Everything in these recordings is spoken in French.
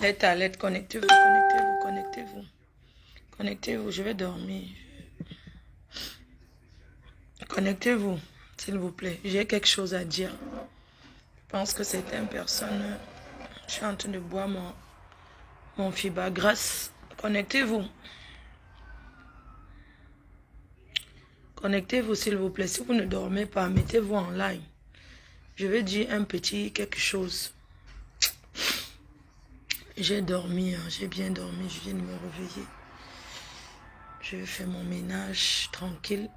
Lettre à lettre, connectez-vous, connectez-vous, connectez-vous. Connectez-vous, je vais dormir. Connectez-vous, s'il vous plaît. J'ai quelque chose à dire. Je pense que certaines personnes... Je suis en train de boire mon fibre grasse. Connectez-vous. Connectez-vous, s'il vous plaît. Si vous ne dormez pas, mettez-vous en ligne. Je vais dire un petit quelque chose. J'ai dormi, hein, j'ai bien dormi. Je viens de me réveiller. Je vais faire mon ménage tranquille.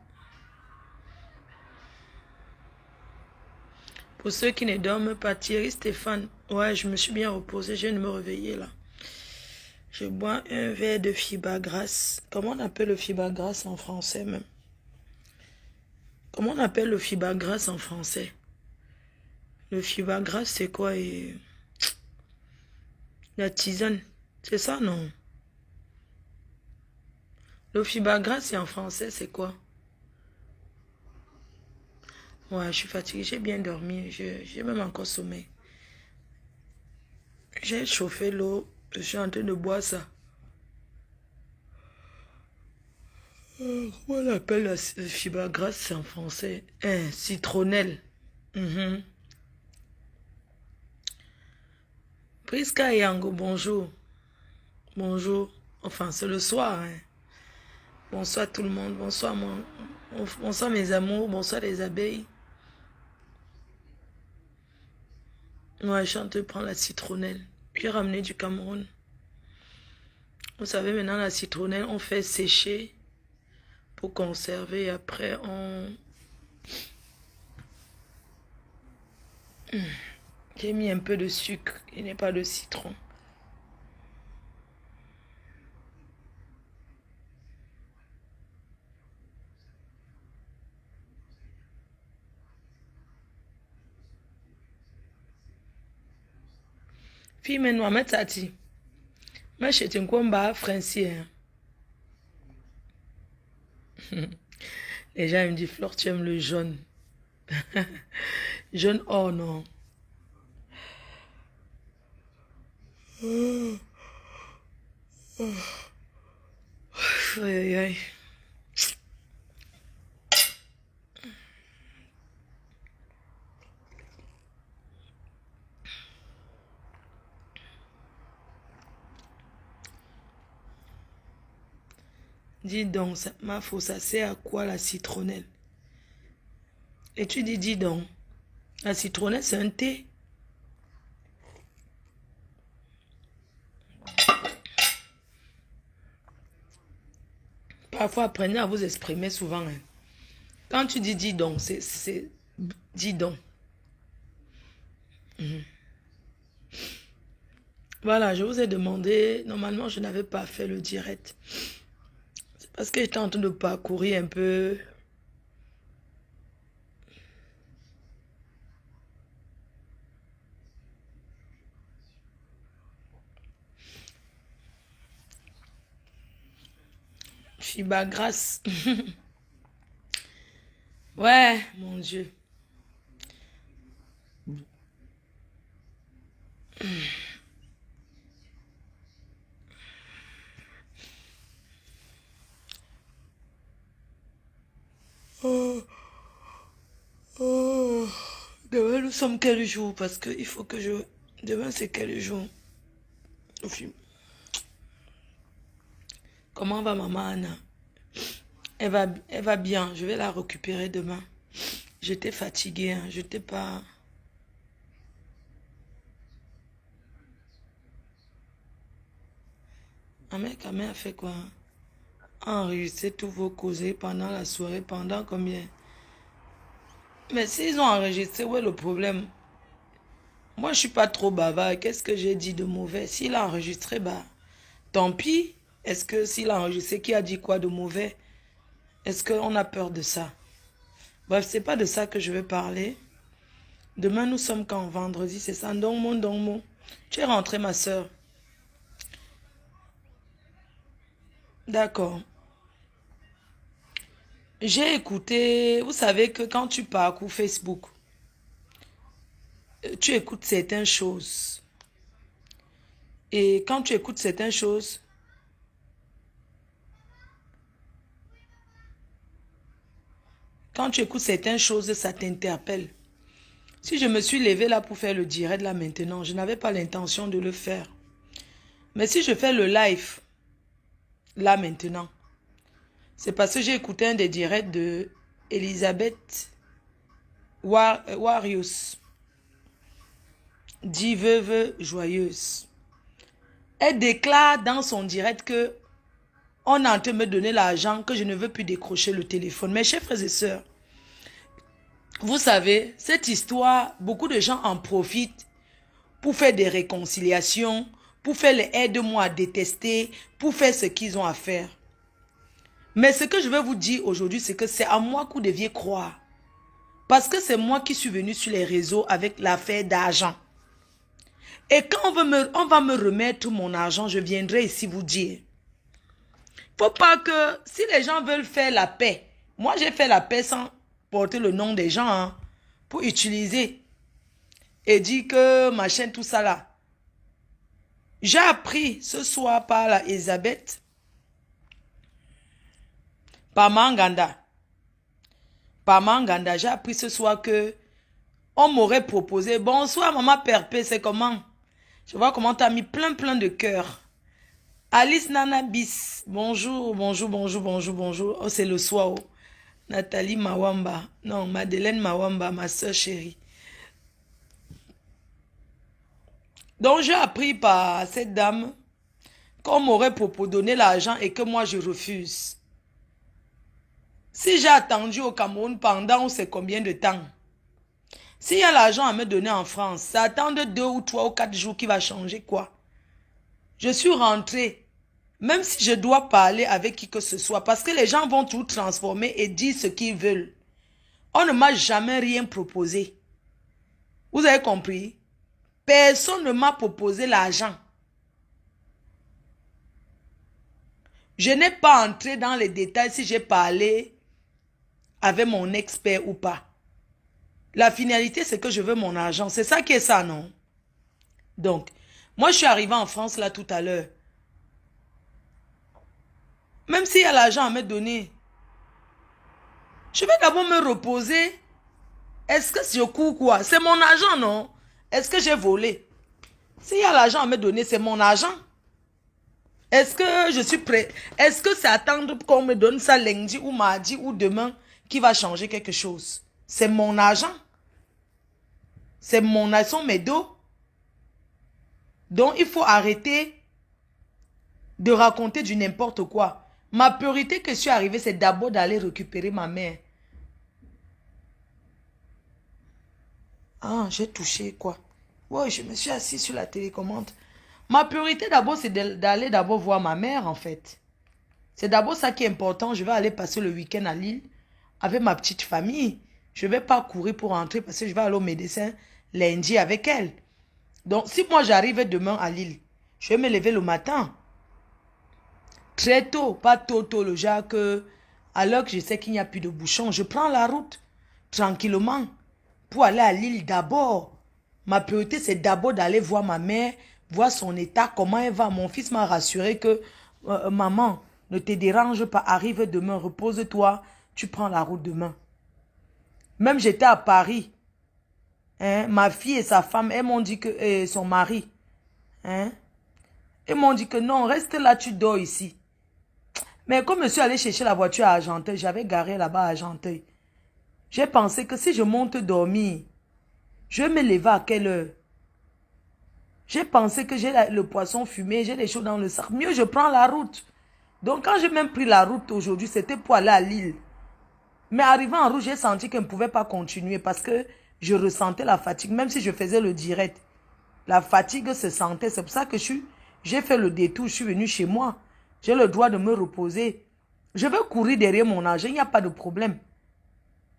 Pour ceux qui ne dorment pas, Thierry Stéphane. Ouais, je me suis bien reposé. Je viens de me réveiller là. Je bois un verre de fibre grasse. Comment on appelle le fibre grasse en français même? Comment on appelle le fibre grasse en français? Le fibre grasse, c'est quoi? La tisane. C'est ça, non? Le fibre grasse, c'est en français, c'est quoi? Ouais, je suis fatiguée. J'ai bien dormi. J'ai même encore sommeil. J'ai chauffé l'eau. Je suis en train de boire ça. Comment on appelle la fibre grasse en français? Citronnelle. Mhm. Priska et Yango, bonjour. Bonjour. Enfin, c'est le soir. Hein. Bonsoir tout le monde. Bonsoir, bonsoir mes amours. Bonsoir les abeilles. Moi, je suis en train de prendre la citronnelle. J'ai ramené du Cameroun. Vous savez, maintenant, la citronnelle, on fait sécher pour conserver. Et après, j'ai mis un peu de sucre. Il n'y a pas de citron. Fille, mais nous, mais tati. Mais je te quoi français. Les gens ils me disent, Flore, tu aimes le jaune. Jaune, oh non. Aïe, aïe, aïe. Dis donc, ma faux, ça sert à quoi la citronnelle? Et tu dis donc, la citronnelle, c'est un thé. Parfois, apprenez à vous exprimer souvent. Hein. Quand tu dis donc, c'est dis donc. Mhm. Voilà, je vous ai demandé, normalement, je n'avais pas fait le direct. C'est parce que j'étais en train de parcourir un peu. Fibre grasse. Ouais, mon Dieu. Oh, oh. Demain, nous sommes quel jour? Parce qu'il faut que je... Demain, c'est quel jour? Comment va maman Anna? Elle va bien. Je vais la récupérer demain. J'étais fatiguée. Hein. J'étais pas... Amé a fait quoi? Enregistrer tous vos causés pendant la soirée. Pendant combien? Mais s'ils ont enregistré, où est le problème? Moi, je suis pas trop bavard. Qu'est-ce que j'ai dit de mauvais? S'il a enregistré, bah, tant pis. Est-ce que s'il a enregistré, qui a dit quoi de mauvais? Est-ce qu'on a peur de ça? Bref, c'est pas de ça que je vais parler. Demain, nous sommes quand vendredi, c'est ça? Donc, tu es rentrée, ma soeur. D'accord. J'ai écouté, vous savez que quand tu parcours Facebook, tu écoutes certaines choses. Et quand tu écoutes certaines choses, ça t'interpelle. Si je me suis levée là pour faire le direct là maintenant, je n'avais pas l'intention de le faire. Mais si je fais le live là maintenant, c'est parce que j'ai écouté un des directs de Elisabeth Warius, dit veuve joyeuse. Elle déclare dans son direct que on est en train de me donner l'argent, que je ne veux plus décrocher le téléphone. Mes chers frères et sœurs, vous savez, cette histoire, beaucoup de gens en profitent pour faire des réconciliations, pour faire les aide-moi à détester, pour faire ce qu'ils ont à faire. Mais ce que je vais vous dire aujourd'hui, c'est que c'est à moi que vous deviez croire. Parce que c'est moi qui suis venu sur les réseaux avec l'affaire d'argent. Et quand on va me remettre mon argent, je viendrai ici vous dire. Faut pas que, si les gens veulent faire la paix, moi j'ai fait la paix sans porter le nom des gens, hein, pour utiliser et dire que machin, tout ça là. J'ai appris ce soir par la Elisabeth, par Manganda, j'ai appris ce soir que on m'aurait proposé, bonsoir maman Perpé, c'est comment? Je vois comment tu as mis plein de cœur. Alice Nana Bis, bonjour. Oh, c'est le soir. Oh. Nathalie Mawamba, non, Madeleine Mawamba, ma soeur chérie. Donc, j'ai appris par cette dame qu'on m'aurait proposé donner l'argent et que moi, je refuse. Si j'ai attendu au Cameroun pendant on sait combien de temps, s'il y a l'argent à me donner en France, ça attend de 2 ou 3 ou 4 jours qui va changer quoi? Je suis rentrée, même si je dois parler avec qui que ce soit, parce que les gens vont tout transformer et dire ce qu'ils veulent. On ne m'a jamais rien proposé. Vous avez compris? Personne ne m'a proposé l'argent. Je n'ai pas entré dans les détails si j'ai parlé avec mon expert ou pas. La finalité, c'est que je veux mon argent. C'est ça qui est ça, non? Donc, moi, je suis arrivée en France là tout à l'heure. Même s'il y a l'argent à me donner, je vais d'abord me reposer. Est-ce que je cours quoi? C'est mon argent, non? Est-ce que j'ai volé? S'il y a l'argent à me donner, c'est mon argent. Est-ce que je suis prêt? Est-ce que c'est attendre qu'on me donne ça lundi ou mardi ou demain qui va changer quelque chose? C'est mon argent. C'est mon argent, mes dos. Donc, il faut arrêter de raconter du n'importe quoi. Ma priorité que je suis arrivée, c'est d'abord d'aller récupérer ma mère. Ah, j'ai touché quoi? Ouais, je me suis assis sur la télécommande. Ma priorité d'abord, c'est d'aller d'abord voir ma mère, en fait. C'est d'abord ça qui est important. Je vais aller passer le week-end à Lille avec ma petite famille. Je ne vais pas courir pour rentrer parce que je vais aller au médecin lundi avec elle. Donc, si moi j'arrive demain à Lille, je vais me lever le matin. Très tôt, pas tôt, le genre que, alors que je sais qu'il n'y a plus de bouchons, je prends la route tranquillement pour aller à Lille d'abord. Ma priorité, c'est d'abord d'aller voir ma mère, voir son état, comment elle va. Mon fils m'a rassuré que, maman, ne te dérange pas, arrive demain, repose-toi, tu prends la route demain. Même j'étais à Paris, hein, ma fille et sa femme, elles m'ont dit que, et son mari, hein, elles m'ont dit que non, reste là, tu dors ici. Mais comme je suis allé chercher la voiture à Argenteuil, j'avais garé là-bas à Argenteuil. J'ai pensé que si je monte dormir, je vais me lever à quelle heure? J'ai pensé que j'ai le poisson fumé, j'ai des choses dans le sac. Mieux, je prends la route. Donc, quand j'ai même pris la route aujourd'hui, c'était pour aller à Lille. Mais arrivant en route, j'ai senti que je ne pouvais pas continuer parce que je ressentais la fatigue. Même si je faisais le direct, la fatigue se sentait. C'est pour ça que j'ai fait le détour, je suis venu chez moi. J'ai le droit de me reposer. Je veux courir derrière mon argent, il n'y a pas de problème.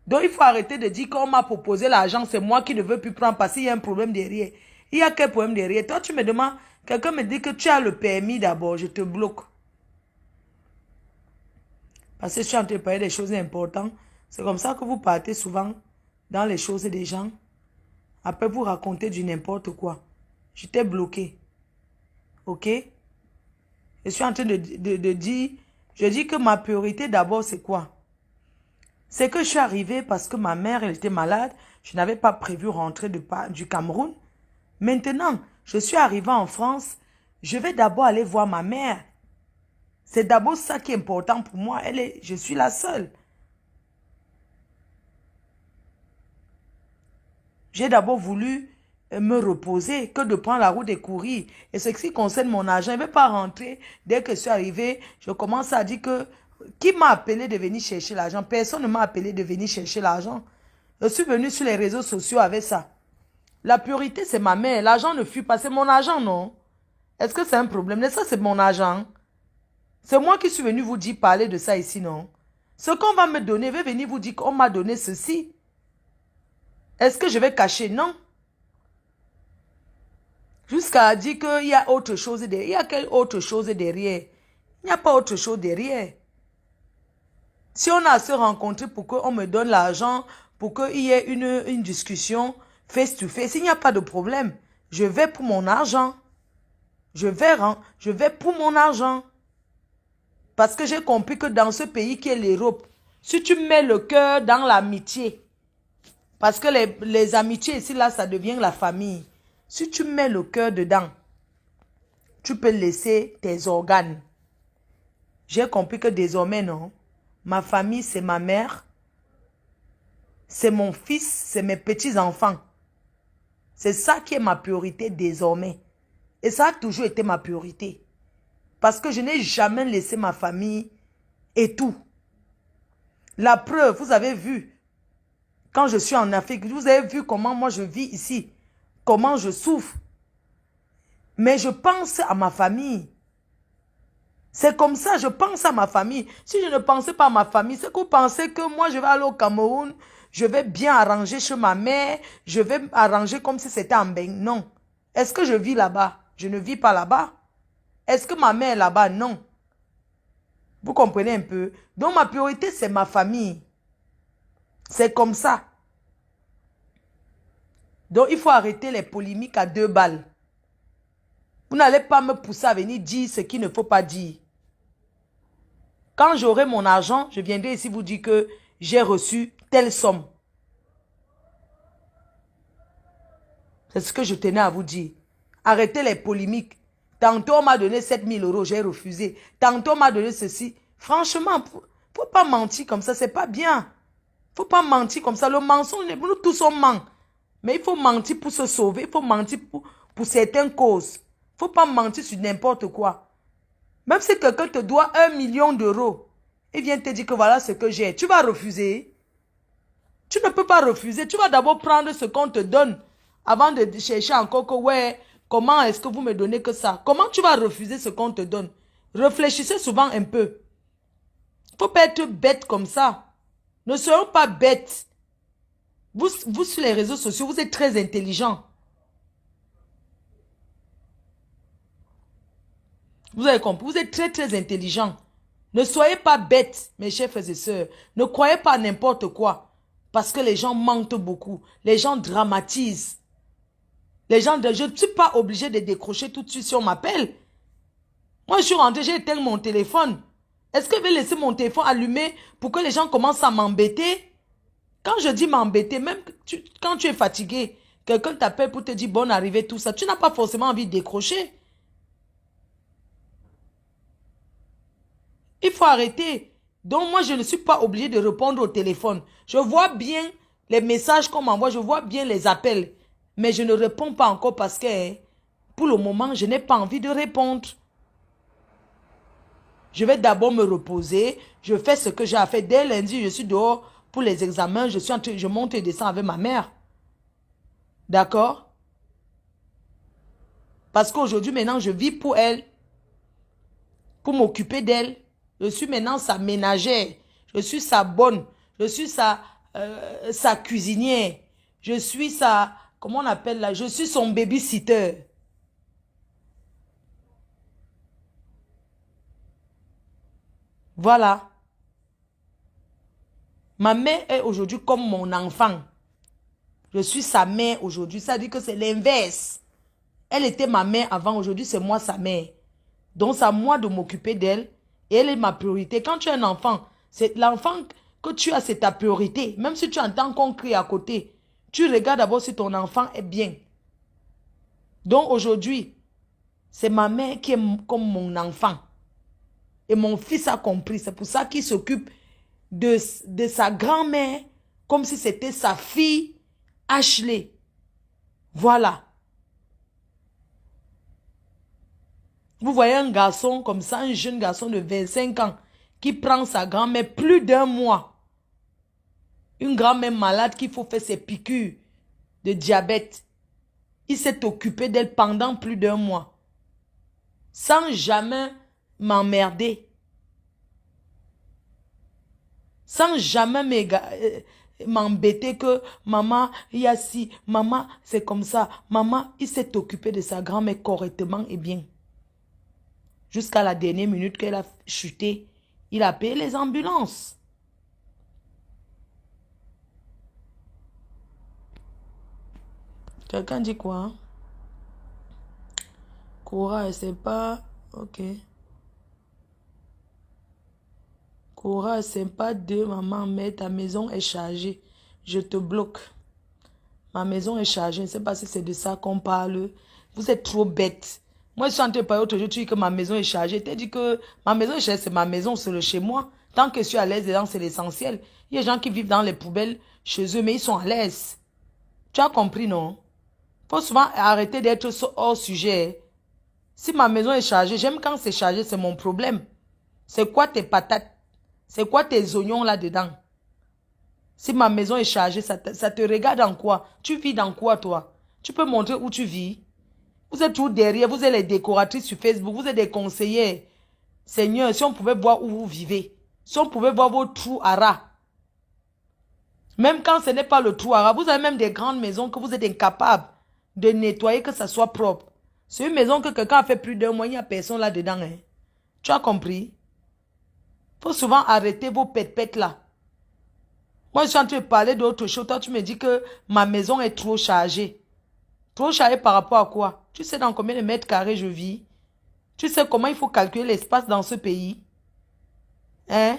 Donc, il faut arrêter de dire qu'on m'a proposé l'argent, c'est moi qui ne veux plus prendre parce qu'il y a un problème derrière. Il y a quel problème derrière? Toi, tu me demandes, quelqu'un me dit que tu as le permis d'abord, je te bloque. Parce que je suis en train de parler des choses importantes. C'est comme ça que vous partez souvent dans les choses des gens. Après, vous racontez du n'importe quoi. Je t'ai bloqué. ok? Je suis en train de dire, je dis que ma priorité d'abord, c'est quoi? C'est que je suis arrivée parce que ma mère, elle était malade. Je n'avais pas prévu rentrer du Cameroun. Maintenant, je suis arrivée en France. Je vais d'abord aller voir ma mère. C'est d'abord ça qui est important pour moi. Je suis la seule. J'ai d'abord voulu me reposer que de prendre la route et courir. Et ce qui concerne mon argent, je ne vais pas rentrer. Dès que je suis arrivée, je commence à dire que qui m'a appelé de venir chercher l'argent? Personne ne m'a appelé de venir chercher l'argent. Je suis venue sur les réseaux sociaux avec ça. La priorité, c'est ma mère. L'argent ne fuit pas. C'est mon argent, non? Est-ce que c'est un problème? Mais ça, c'est mon argent. C'est moi qui suis venu vous dire parler de ça ici, non? Ce qu'on va me donner, je vais venir vous dire qu'on m'a donné ceci. Est-ce que je vais cacher? Non. Jusqu'à dire qu'il y a autre chose derrière. Il y a quelle autre chose derrière? Il n'y a pas autre chose derrière. Si on a à se rencontrer pour qu'on me donne l'argent, pour qu'il y ait une discussion face to face, il n'y a pas de problème. Je vais pour mon argent. Je vais pour mon argent. Parce que j'ai compris que dans ce pays qui est l'Europe, si tu mets le cœur dans l'amitié, parce que les amitiés ici, là, ça devient la famille. Si tu mets le cœur dedans, tu peux laisser tes organes. J'ai compris que désormais, non. Ma famille, c'est ma mère, c'est mon fils, c'est mes petits-enfants. C'est ça qui est ma priorité désormais. Et ça a toujours été ma priorité. Parce que je n'ai jamais laissé ma famille et tout. La preuve, vous avez vu, quand je suis en Afrique, vous avez vu comment moi je vis ici, comment je souffre. Mais je pense à ma famille. C'est comme ça, je pense à ma famille. Si je ne pensais pas à ma famille, c'est que vous pensez que moi je vais aller au Cameroun, je vais bien arranger chez ma mère, je vais arranger comme si c'était en bain. Non. Est-ce que je vis là-bas? Je ne vis pas là-bas. Est-ce que ma mère est là-bas? Non. Vous comprenez un peu? Donc ma priorité, c'est ma famille. C'est comme ça. Donc il faut arrêter les polémiques à 2 balles. Vous n'allez pas me pousser à venir dire ce qu'il ne faut pas dire. Quand j'aurai mon argent, je viendrai ici vous dire que j'ai reçu telle somme. C'est ce que je tenais à vous dire. Arrêtez les polémiques. Tantôt on m'a donné 7 000 euros, j'ai refusé. Tantôt on m'a donné ceci. Franchement, faut pas mentir comme ça, c'est pas bien. Faut pas mentir comme ça. Le mensonge, nous tous on ment. Mais il faut mentir pour se sauver. Il faut mentir pour certaines causes. Faut pas mentir sur n'importe quoi. Même si quelqu'un te doit 1 million d'euros, il vient te dire que voilà ce que j'ai. Tu vas refuser. Tu ne peux pas refuser. Tu vas d'abord prendre ce qu'on te donne avant de chercher encore que ouais, comment est-ce que vous me donnez que ça? Comment tu vas refuser ce qu'on te donne? Réfléchissez souvent un peu. Faut pas être bête comme ça. Ne soyons pas bêtes. Vous sur les réseaux sociaux, vous êtes très intelligents. Vous avez compris, vous êtes très très intelligents. Ne soyez pas bêtes, mes chers frères et sœurs. Ne croyez pas n'importe quoi. Parce que les gens mentent beaucoup. Les gens dramatisent. Je ne suis pas obligé de décrocher tout de suite si on m'appelle. Moi, je suis rentrée, j'ai éteint mon téléphone. Est-ce que je vais laisser mon téléphone allumé pour que les gens commencent à m'embêter? Quand je dis m'embêter, même quand tu es fatigué, quelqu'un t'appelle pour te dire bonne arrivée, tout ça, tu n'as pas forcément envie de décrocher. Il faut arrêter. Donc moi, je ne suis pas obligée de répondre au téléphone. Je vois bien les messages qu'on m'envoie, je vois bien les appels. Mais je ne réponds pas encore parce que, pour le moment, je n'ai pas envie de répondre. Je vais d'abord me reposer. Je fais ce que j'ai à faire. Dès lundi, je suis dehors pour les examens. Je monte et descends avec ma mère. D'accord? Parce qu'aujourd'hui, maintenant, je vis pour elle. Pour m'occuper d'elle. Je suis maintenant sa ménagère. Je suis sa bonne. Je suis sa cuisinière. Je suis sa... Comment on appelle là? Je suis son babysitter. Voilà. Ma mère est aujourd'hui comme mon enfant. Je suis sa mère aujourd'hui. Ça dit que c'est l'inverse. Elle était ma mère avant, aujourd'hui c'est moi sa mère. Donc c'est à moi de m'occuper d'elle et elle est ma priorité. Quand tu es un enfant, c'est l'enfant que tu as, c'est ta priorité. Même si tu entends qu'on crie à côté, tu regardes d'abord si ton enfant est bien. Donc aujourd'hui, c'est ma mère qui est comme mon enfant. Et mon fils a compris. C'est pour ça qu'il s'occupe de sa grand-mère comme si c'était sa fille Ashley. Voilà. Vous voyez un garçon comme ça, un jeune garçon de 25 ans qui prend sa grand-mère plus d'1 mois. Une grand-mère malade qu'il faut faire ses piqûres de diabète. Il s'est occupé d'elle pendant plus d'1 mois. Sans jamais m'emmerder. Sans jamais m'embêter que maman, il y a ci, maman, c'est comme ça. Maman, il s'est occupé de sa grand-mère correctement et bien. Jusqu'à la dernière minute qu'elle a chuté, il a payé les ambulances. Quelqu'un dit quoi? Courage, c'est pas... Ok. Courage, c'est pas de maman, mais ta maison est chargée. Je te bloque. Ma maison est chargée. Je ne sais pas si c'est de ça qu'on parle. Vous êtes trop bête. Moi, je suis en train de parler autre jour, tu dis que ma maison est chargée. Tu as dit que ma maison est chargée, c'est ma maison, c'est le chez moi. Tant que je suis à l'aise dedans, c'est l'essentiel. Il y a des gens qui vivent dans les poubelles chez eux, mais ils sont à l'aise. Tu as compris, non? Il faut souvent arrêter d'être hors sujet. Si ma maison est chargée, j'aime quand c'est chargé, c'est mon problème. C'est quoi tes patates? C'est quoi tes oignons là-dedans? Si ma maison est chargée, ça te regarde en quoi? Tu vis dans quoi, toi? Tu peux montrer où tu vis? Vous êtes tout derrière, vous êtes les décoratrices sur Facebook, vous êtes des conseillers. Seigneur, si on pouvait voir où vous vivez, si on pouvait voir vos trous à rats, même quand ce n'est pas le trou à rats, vous avez même des grandes maisons que vous êtes incapables de nettoyer, que ça soit propre. C'est une maison que quelqu'un a fait plus d'1 mois, il n'y a personne là-dedans. Hein. Tu as compris? Il faut souvent arrêter vos pètes là. Moi, je suis en train de parler d'autre chose. Toi, tu me dis que ma maison est trop chargée. Trop chargée par rapport à quoi? Tu sais dans combien de mètres carrés je vis? Tu sais comment il faut calculer l'espace dans ce pays? Hein?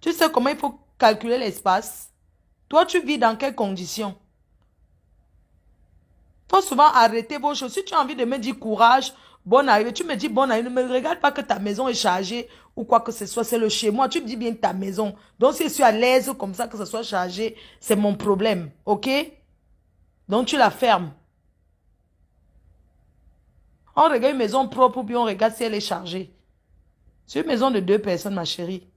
Tu sais comment il faut calculer l'espace? Toi, tu vis dans quelles conditions? Il faut souvent arrêter vos choses. Si tu as envie de me dire courage, bonne arrivée, tu me dis bonne arrivée. Ne me regarde pas que ta maison est chargée ou quoi que ce soit. C'est le chez moi. Tu me dis bien ta maison. Donc, si je suis à l'aise comme ça, que ce soit chargé, c'est mon problème. OK? Donc, tu la fermes. On regarde une maison propre ou bien on regarde si elle est chargée. C'est une maison de 2 personnes, ma chérie.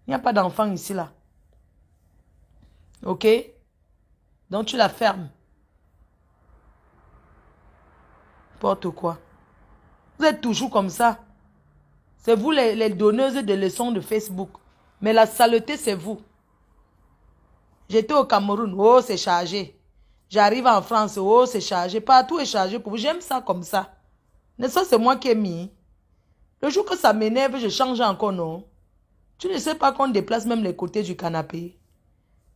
Il n'y a pas d'enfant ici, là. OK? Donc, tu la fermes. N'importe quoi. Vous êtes toujours comme ça. C'est vous les donneuses de leçons de Facebook. Mais la saleté, c'est vous. J'étais au Cameroun. Oh, c'est chargé. J'arrive en France. Oh, c'est chargé. Partout est chargé pour vous. J'aime ça comme ça. Mais ça, c'est moi qui ai mis. Le jour que ça m'énerve, je change encore, non? Tu ne sais pas qu'on déplace même les côtés du canapé.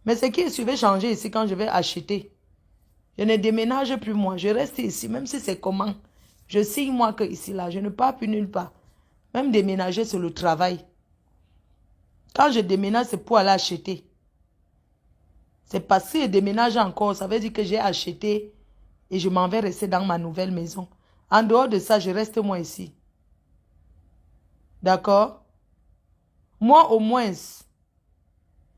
Mais ce qui est sûr, je vais changer ici quand je vais acheter. Je ne déménage plus moi. Je reste ici, même si c'est comment. Je signe moi que ici, là. Je ne pars plus nulle part. Même déménager, c'est le travail. Quand je déménage, c'est pour aller acheter. C'est parce que je déménage encore. Ça veut dire que j'ai acheté et je m'en vais rester dans ma nouvelle maison. En dehors de ça, je reste moi ici. D'accord? Moi, au moins,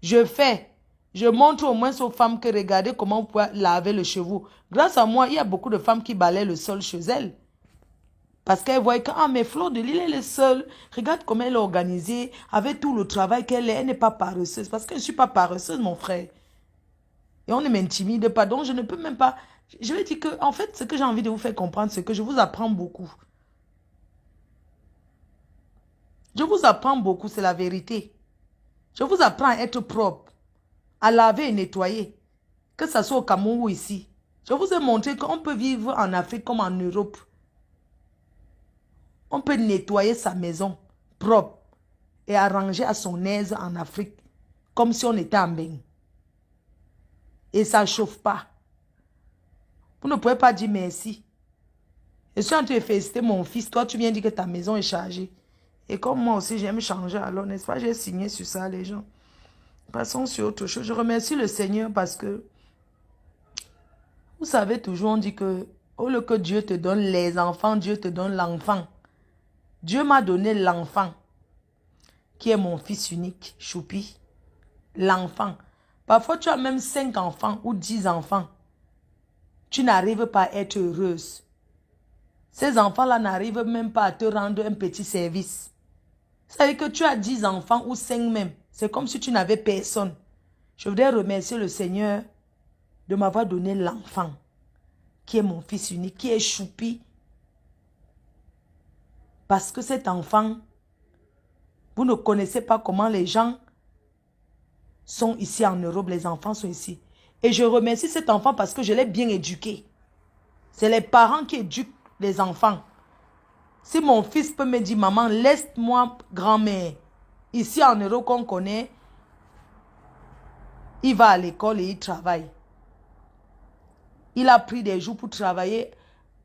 je montre au moins aux femmes que regardez comment vous pouvez laver le cheveu. Grâce à moi, il y a beaucoup de femmes qui balaient le sol chez elles. Parce qu'elle voit que, ah, mais Fleur de Lille, elle est seule. Regarde comment elle est organisée, avec tout le travail qu'elle est. Elle n'est pas paresseuse. Parce que je ne suis pas paresseuse, mon frère. Et on ne m'intimide pas. Donc, je ne peux même pas... Je vais dire que, en fait, ce que j'ai envie de vous faire comprendre, c'est que je vous apprends beaucoup. Je vous apprends beaucoup, c'est la vérité. Je vous apprends à être propre, à laver et nettoyer. Que ce soit au Cameroun ou ici. Je vous ai montré qu'on peut vivre en Afrique comme en Europe. On peut nettoyer sa maison propre et arranger à son aise en Afrique, comme si on était en bain. Et ça ne chauffe pas. Vous ne pouvez pas dire merci. Je suis en train de féliciter mon fils. Toi, tu viens dire que ta maison est chargée. Et comme moi aussi, j'aime changer, alors, n'est-ce pas, j'ai signé sur ça, les gens. Passons sur autre chose. Je remercie le Seigneur parce que, vous savez, toujours, on dit que, au lieu que Dieu te donne les enfants, Dieu te donne l'enfant. Dieu m'a donné l'enfant, qui est mon fils unique, Choupi. L'enfant. Parfois, tu as même 5 enfants ou 10 enfants. Tu n'arrives pas à être heureuse. Ces enfants-là n'arrivent même pas à te rendre un petit service. Ça veut dire que tu as 10 enfants ou 5 même. C'est comme si tu n'avais personne. Je voudrais remercier le Seigneur de m'avoir donné l'enfant, qui est mon fils unique, qui est Choupi. Parce que cet enfant, vous ne connaissez pas comment les gens sont ici en Europe, les enfants sont ici. Et je remercie cet enfant parce que je l'ai bien éduqué. C'est les parents qui éduquent les enfants. Si mon fils peut me dire, maman, laisse-moi grand-mère. Ici en Europe qu'on connaît, il va à l'école et il travaille. Il a pris des jours pour travailler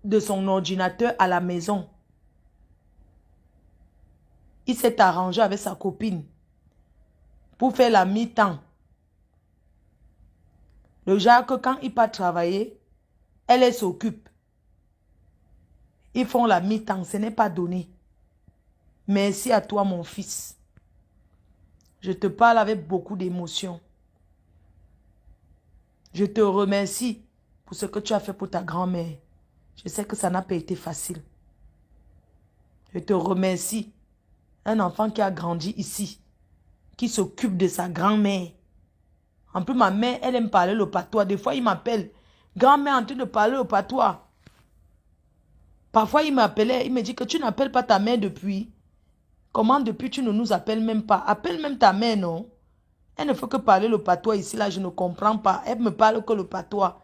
de son ordinateur à la maison. Il s'est arrangé avec sa copine pour faire la mi-temps. Le genre que quand il part travailler, elle s'occupe. Ils font la mi-temps, ce n'est pas donné. Merci à toi, mon fils. Je te parle avec beaucoup d'émotion. Je te remercie pour ce que tu as fait pour ta grand-mère. Je sais que ça n'a pas été facile. Je te remercie. Un enfant qui a grandi ici, qui s'occupe de sa grand-mère. En plus, ma mère, elle aime parler le patois. Des fois, il m'appelle. Grand-mère en train de parler le patois. Parfois, il m'appelait, il me dit que tu n'appelles pas ta mère depuis. Comment depuis tu ne nous appelles même pas? Appelle même ta mère, non? Elle ne fait que parler le patois ici, là, je ne comprends pas. Elle me parle que le patois.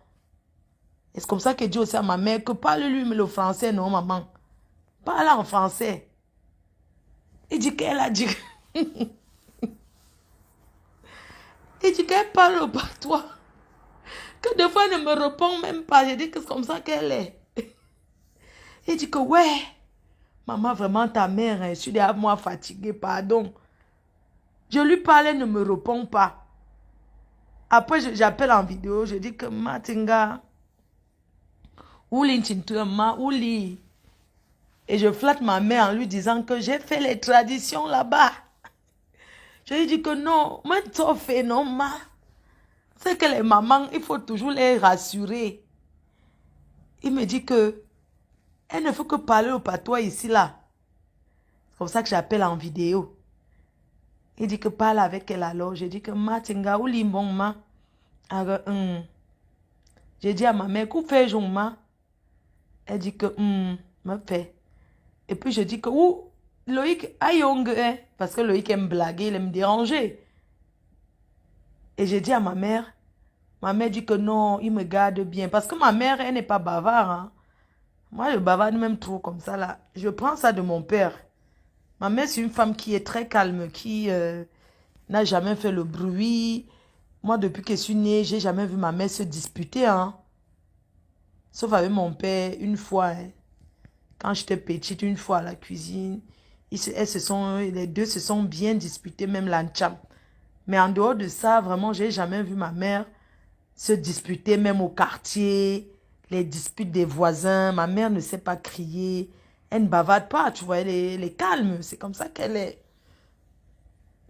Et c'est comme ça que dit aussi à ma mère que parle-lui le français, non, maman? Parle en français. Il dit qu'elle a dit... Il dit qu'elle parle le patois. Que des fois, elle ne me répond même pas. Je dis que c'est comme ça qu'elle est. Il dit que ouais, maman, vraiment ta mère, hein, je suis déjà moi fatiguée, pardon. Je lui parle, elle ne me répond pas. Après, j'appelle en vidéo, je dis que Matinga, Ouli Ntintuama, Ouli. Et je flatte ma mère en lui disant que j'ai fait les traditions là-bas. Je lui dis que non, moi, tu fait non, ma. C'est que les mamans, il faut toujours les rassurer. Il me dit que elle ne fait que parler au patois ici, là. C'est comme ça que j'appelle en vidéo. Il dit que parle avec elle alors. Je dis que Matinga ou limbon ma. Alors, j'ai dit à ma mère, qu'où fait ma? Elle dit que, me fait. Et puis je dis que, où Loïc aïong, hein? Parce que Loïc aime blaguer, il aime déranger. Et j'ai dit à ma mère dit que non, il me garde bien. Parce que ma mère, elle n'est pas bavard, hein. Moi, je bavarde même trop comme ça, là. Je prends ça de mon père. Ma mère, c'est une femme qui est très calme, qui n'a jamais fait le bruit. Moi, depuis que je suis née, j'ai jamais vu ma mère se disputer, hein. Sauf avec mon père, une fois, hein. Quand j'étais petite, une fois à la cuisine, les deux se sont bien disputés, même l'ancham. Mais en dehors de ça, vraiment, j'ai jamais vu ma mère se disputer, même au quartier, les disputes des voisins. Ma mère ne sait pas crier. Elle ne bavarde pas, tu vois, elle est calme. C'est comme ça qu'elle est.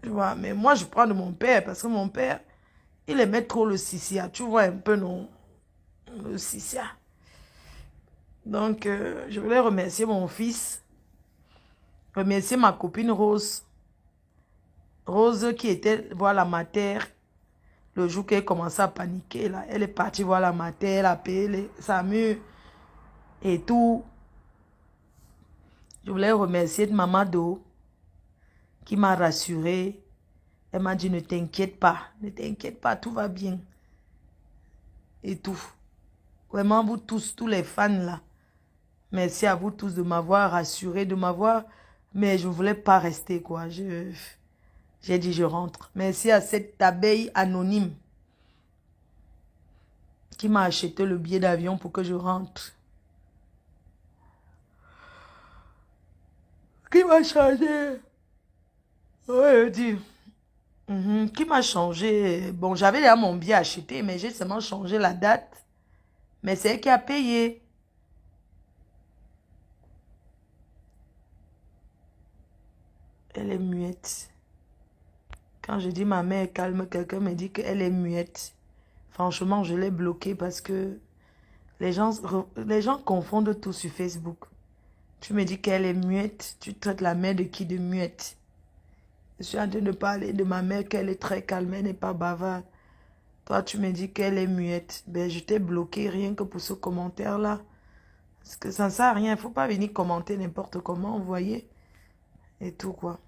Tu vois, mais moi, je prends de mon père parce que mon père, il aimait trop le sissia. Tu vois un peu, non? Le sissia. Donc, je voulais remercier mon fils. Remercier ma copine Rose. Rose qui était voir la mater le jour qu'elle commençait à paniquer. Là. Elle est partie voir la mater, elle a appelé Samu et tout. Je voulais remercier Maman Do qui m'a rassurée. Elle m'a dit ne t'inquiète pas, tout va bien. Et tout. Vraiment, vous tous les fans là. Merci à vous tous de m'avoir rassuré, de m'avoir... Mais je ne voulais pas rester, quoi. J'ai dit, je rentre. Merci à cette abeille anonyme. qui m'a acheté le billet d'avion pour que je rentre. Qui m'a changé? Ouais, dis. Qui m'a changé? Bon, j'avais déjà mon billet acheté, mais j'ai seulement changé la date. Mais c'est elle qui a payé. Elle est muette. Quand je dis ma mère calme, quelqu'un me dit qu'elle est muette. Franchement, je l'ai bloquée parce que les gens confondent tout sur Facebook. Tu me dis qu'elle est muette. Tu traites la mère de qui de muette? Je suis en train de parler de ma mère qu'elle est très calme, elle n'est pas bavarde. Toi, tu me dis qu'elle est muette. Ben, je t'ai bloqué rien que pour ce commentaire-là. Parce que ça ne sert à rien. Il ne faut pas venir commenter n'importe comment, vous voyez. Et tout, quoi.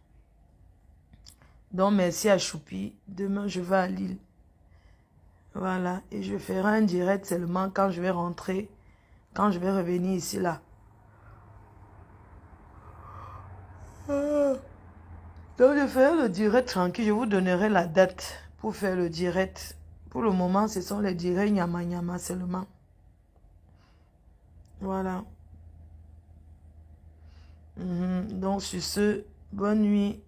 Donc, merci à Choupi. Demain, je vais à Lille. Voilà. Et je ferai un direct seulement quand je vais rentrer. Quand je vais revenir ici, là. Donc, je ferai le direct tranquille. Je vous donnerai la date pour faire le direct. Pour le moment, ce sont les directs Nyama Nyama seulement. Voilà. Donc, sur ce, bonne nuit.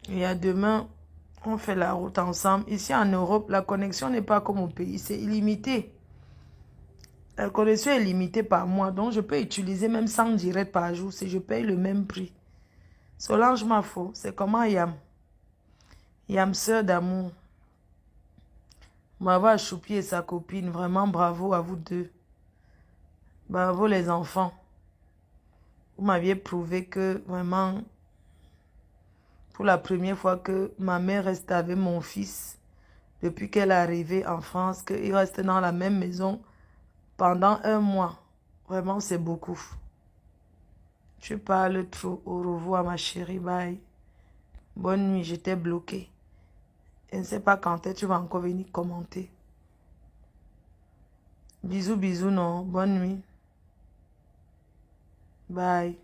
Et à demain, on fait la route ensemble. Ici en Europe, la connexion n'est pas comme au pays, c'est illimité. La connexion est limitée par mois, donc je peux utiliser même 100 directs par jour si je paye le même prix. Solange Mafo, c'est comment Yam? Yam, sœur d'amour. Bravo à Choupi et sa copine, vraiment bravo à vous deux. Bravo les enfants. Vous m'aviez prouvé que vraiment, pour la première fois que ma mère reste avec mon fils, depuis qu'elle est arrivée en France, qu'il reste dans la même maison pendant 1 mois. Vraiment, c'est beaucoup. Tu parles trop. Au revoir, ma chérie. Bye. Bonne nuit, j'étais bloquée. Je ne sais pas quand tu vas encore venir commenter. Bisous, bisous, non. Bonne nuit. Bye.